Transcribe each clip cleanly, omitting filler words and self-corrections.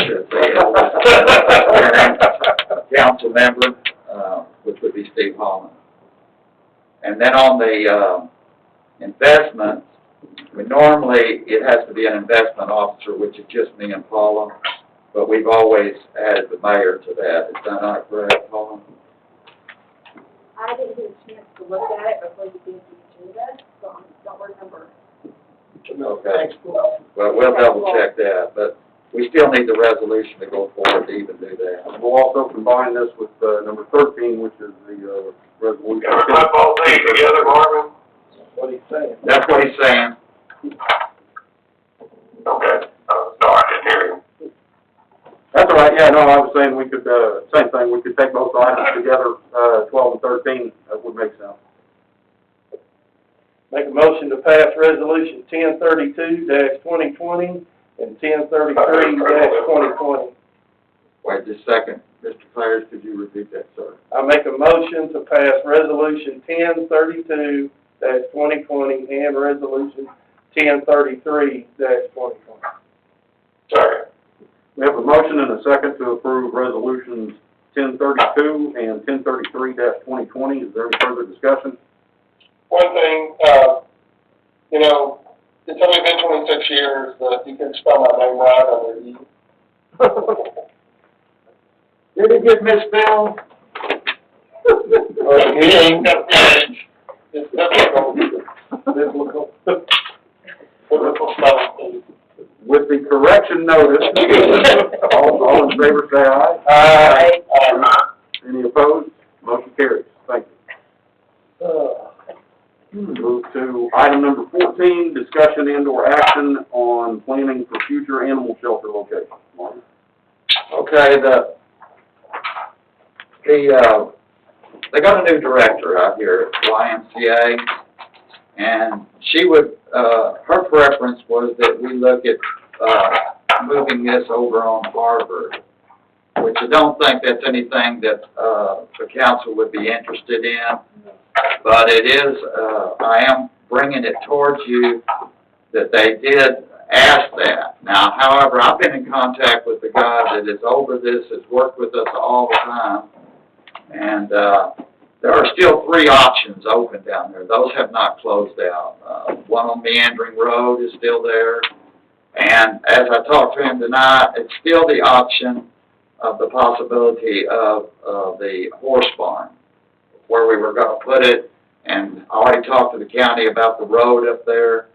as the council member, which would be Steve Holland. And then on the investments, normally it has to be an investment officer, which is just me and Paula, but we've always added the mayor to that. Is that not correct, Paula? I didn't get a chance to look at it before you gave the agenda, so I don't remember. Okay. Well, we'll double check that, but we still need the resolution to go forward to even do that. We'll also combine this with number 13, which is the resolution. Can we put both things together, Marvin? What he's saying. That's what he's saying. Okay, no, I didn't hear you. That's all right, yeah, no, I was saying we could, same thing, we could take both items together, 12 and 13, that would make sense. Make a motion to pass resolution 1032-2020 and 1033-2020. Wait just a second. Mr. Clares, could you repeat that, sir? I make a motion to pass resolution 1032-2020 and resolution 1033-2020. Sorry. We have a motion and a second to approve resolutions 1032 and 1033-2020. Is there any further discussion? One thing, you know, it's only been 26 years, but you can spell my name right under E. Did it get misspelled? It's biblical. Biblical spelling. With the correction notice, all in favor say aye. Aye. Any opposed? Motion carries. Thank you. Move to item number 14, discussion and/or action on planning for future animal shelter locations. Martin? Okay, they got a new director out here at YMCA, and she would, her preference was that we look at, moving this over on Harvard, which I don't think that's anything that, the council would be interested in, but it is, I am bringing it towards you that they did ask that. Now, however, I've been in contact with the guy that is over this, has worked with us all the time, and, there are still 3 options open down there. Those have not closed out. One on Meandering Road is still there. And as I talked to him tonight, it's still the option of the possibility of the horse barn, where we were going to put it. And I already talked to the county about the road up there.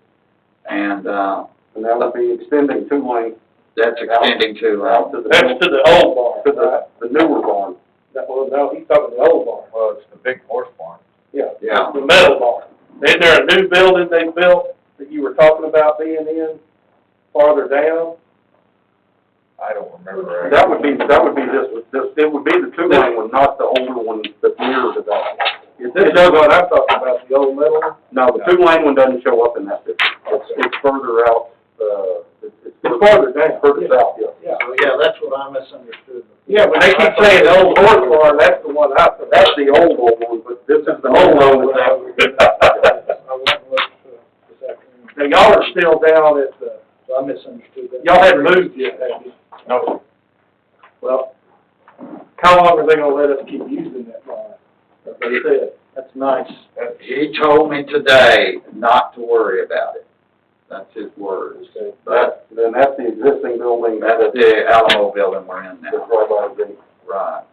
And that would be extending 2 lanes. That's extending to, That's to the old barn, To right? the newer barn. Well, no, he's talking the old barn. Well, it's the big horse barn. Yeah. Yeah. The metal barn. Isn't there a new building they built that you were talking about being in farther down? I don't remember. That would be this, it would be the 2-lane one, not the older one that's near the dock. This is what I'm talking about, the old metal one? No, the 2-lane one doesn't show up in that picture. It's further out, it's farther down. Further south, yeah. Yeah. So, yeah, that's what I misunderstood. Yeah, but they keep saying the old horse barn, that's the one I thought. That's the old one, but this is the old one that's out. Now, y'all are still down at the, So I misunderstood that. y'all hadn't moved yet, have you? No. Well, how long are they gonna let us keep using that barn? That's what they said. That's nice. he told me today not to worry about it. That's his words. But Then that's the existing building. that's the Alamo building we're in That's now. right by the gate. Right.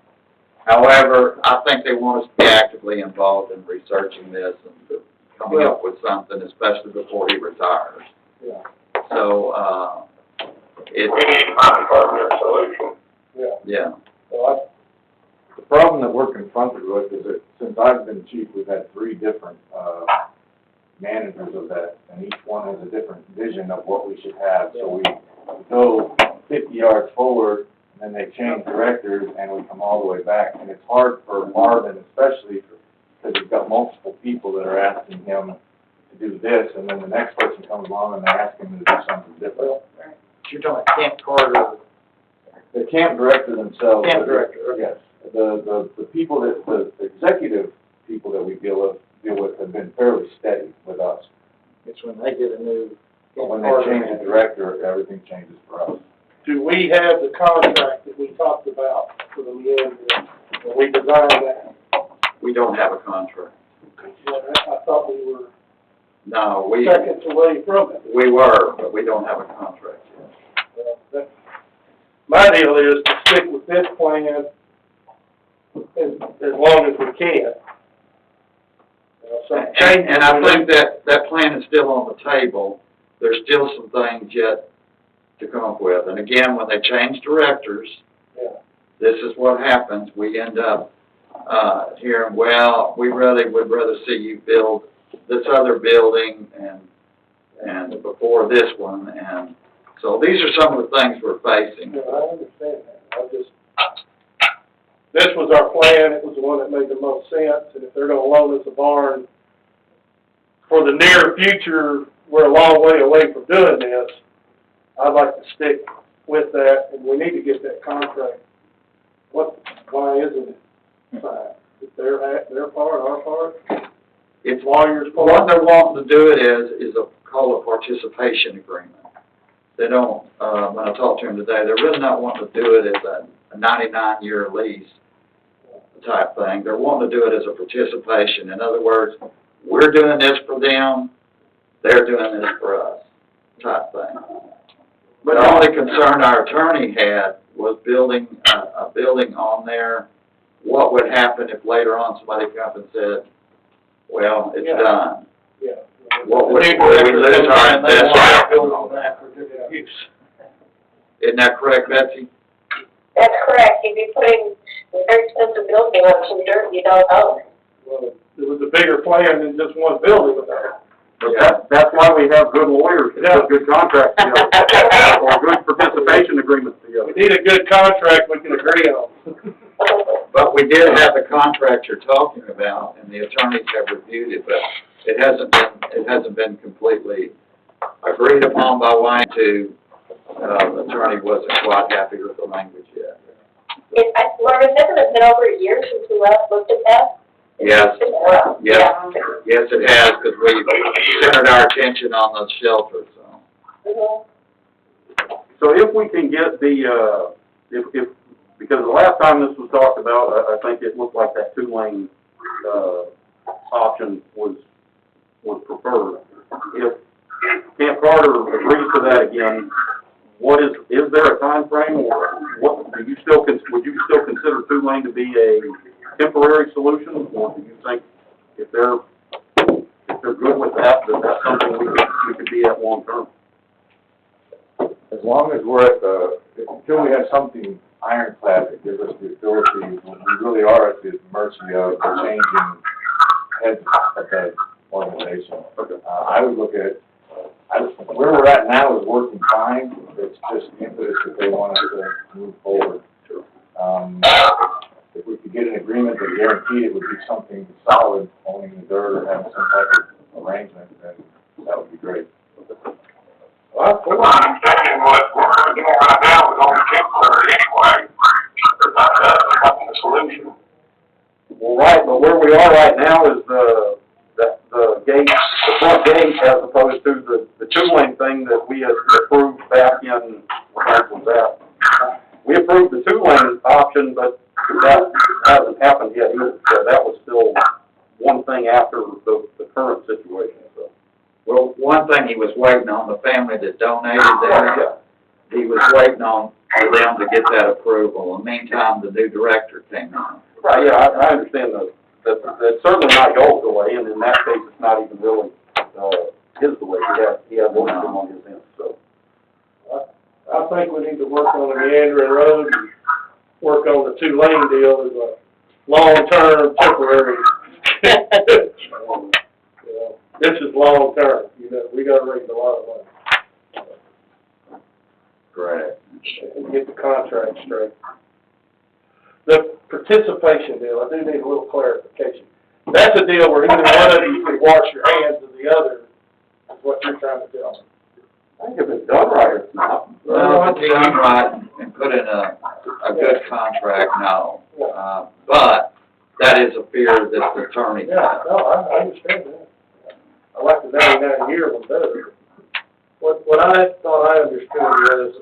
However, I think they want us to be actively involved in researching this and coming up with something, especially before he retires. Yeah. So, We need to find a permanent solution. yeah. Well, The problem that we're confronted with is that since I've been chief, we've had 3 different, managers of that, and each one has a different vision of what we should have. So we go 50 yards forward, and then they change directors, and we come all the way back. And it's hard for Marvin, especially, because he's got multiple people that are asking him to do this, and then the next person comes along and they ask him to do something different. You're talking Camp Carter. The camp director themselves. Camp director, okay. Yes. The people that, the executive people that we deal with have been fairly steady with us. It's when they get a new. But when they change the director, everything changes for us. do we have the contract that we talked about for the end, when we designed that? We don't have a contract. Well, I thought we were No, we seconds away from it. were, but we don't have a contract yet. Well, my deal is to stick with this plan as long as we can. Some changes. And I think that plan is still on the table. There's still some things yet to come up with. And again, when they change directors, Yeah. this is what happens. We end up, hearing, well, we really would rather see you build this other building and before this one. And so these are some of the things we're facing. Yeah, I understand that. This was our plan, it was the one that made the most sense, and if they're gonna loan us a barn for the near future, we're a long way away from doing this. I'd like to stick with that, and we need to get that contract. Why isn't it signed? Is their part, our part, It's lawyers' part? what they're wanting to do it is called a participation agreement. They don't, when I talked to them today, they're really not wanting to do it as a 99-year lease type thing. They're wanting to do it as a participation. In other words, we're doing this for them, they're doing this for us type thing. But the only concern our attorney had was building a building on there. What would happen if later on somebody comes and said, well, it's Yeah. done? Yeah. What would we lose our investment? Building that for different use. Isn't that correct, Betsy? That's correct. You'd be putting a very expensive building on some dirt you don't own. Well, it was a bigger plan than just one building with that. But that's why we have good lawyers, to put good contracts together, or good participation agreements We together. need a good contract we can agree on. But we did have the contract you're talking about, and the attorneys have reviewed it, but it hasn't been completely agreed upon by Y2. The attorney wasn't quite happy with the language yet. Marvin, hasn't it been over a year since we last looked at that? Yes, It's been a while. yes, Yeah. yes, it has, because we centered our attention on the shelter, so. Mhm. So if we can get the, because the last time this was talked about, I think it looked like that two-lane, option was preferred. If Camp Carter agrees to that again, is there a time frame, or what, would you still consider two-lane to be a temporary solution, or do you think if they're good with that, that's something we could be at long term? As long as we're until we have something ironclad that gives us the ability, when we really are at the mercy of the changing heads of that organization. I would look at, where we're at now is working fine, it's just the impetus that they want us to move forward. If we could get an agreement that guaranteed it would be something solid, owning the dirt or having some type of arrangement, then that would be great. Well, I'm thinking what we're doing right now is only temporary anyway. It's not the solution. Well, right, but where we are right now is the gate, the front gate, as opposed to the two-lane thing that we had approved back in, what was that? We approved the two-lane option, but that hasn't happened yet either. So that was still one thing after the current situation, so. Well, one thing he was waiting on, the family that donated there, he was waiting on for them to get that approval. In the meantime, the new director came in. Right, yeah, I understand that's certainly not y'all's delay, and in that case, it's not even really, his delay. He had one of them on his end, so. I think we need to work on the meandering road and work on the two-lane deal as a long-term temporary. This is long-term, we gotta raise a lot of money. Correct. And get the contract straight. The participation deal, I do need a little clarification. That's a deal where either one of you can wash your hands of the other, is what you're trying to tell me. I think if it's done right, it's not. Well, if it's done right and put in a good contract, no. But that is a fear that the attorney has. Yeah, no, I understand that. I like the 99-year one better. What I thought I understood was,